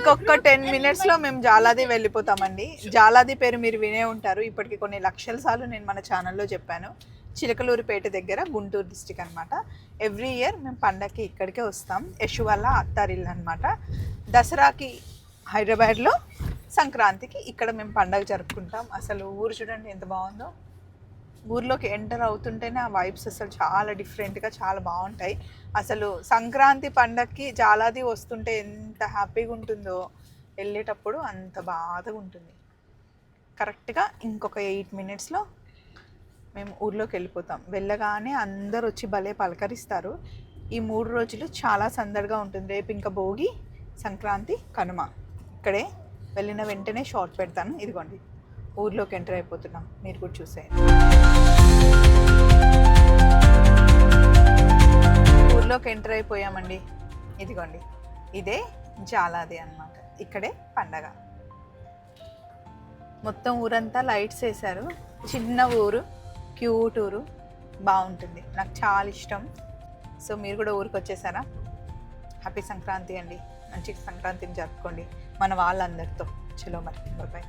ఇంకొక 10 మినిట్స్లో మేము జాలాది వెళ్ళిపోతామండి. జాలాది పేరు మీరు వినే ఉంటారు, ఇప్పటికి కొన్ని లక్షల సార్లు నేను మన ఛానల్లో చెప్పాను. చిలకలూరిపేట దగ్గర, గుంటూరు డిస్టిక్ అనమాట. ఎవ్రీ ఇయర్ మేము పండగకి ఇక్కడికే వస్తాం. యశు వల్ల అత్తారిల్లు అనమాట. దసరాకి హైదరాబాద్లో, సంక్రాంతికి ఇక్కడ మేము పండగ జరుపుకుంటాం. అసలు ఊరు చూడండి ఎంత బాగుందో. ఊర్లోకి ఎంటర్ అవుతుంటేనే ఆ వైబ్స్ అసలు చాలా డిఫరెంట్గా చాలా బాగుంటాయి. అసలు సంక్రాంతి పండగకి జాలాది వస్తుంటే ఎంత హ్యాపీగా ఉంటుందో, వెళ్ళేటప్పుడు అంత బాధగా ఉంటుంది. కరెక్ట్గా ఇంకొక 8 మినిట్స్లో మేము ఊర్లోకి వెళ్ళిపోతాం. వెళ్ళగానే అందరు వచ్చి భలే పలకరిస్తారు. ఈ 3 రోజులు చాలా సందడిగా ఉంటుంది. రేపు ఇంకా భోగి, సంక్రాంతి, కనుమ. ఇక్కడే వెళ్ళిన వెంటనే షార్ట్ పెడతాను. ఇదిగోండి, ఊర్లోకి ఎంటర్ అయిపోతున్నాం, మీరు కూడా చూసేయండి. ఊర్లోకి ఎంటర్ అయిపోయామండి. ఇదిగోండి, ఇదే జాలాది అన్నమాట. ఇక్కడే పండగ. మొత్తం ఊరంతా లైట్స్ వేశారు. చిన్న ఊరు, క్యూట్ ఊరు, బాగుంటుంది. నాకు చాలా ఇష్టం. సో మీరు కూడా ఊరికి వచ్చేసారా? హ్యాపీ సంక్రాంతి అండి. మంచి సంక్రాంతిని జరుపుకోండి మన వాళ్ళందరితో. చలో మరి, బాయ్.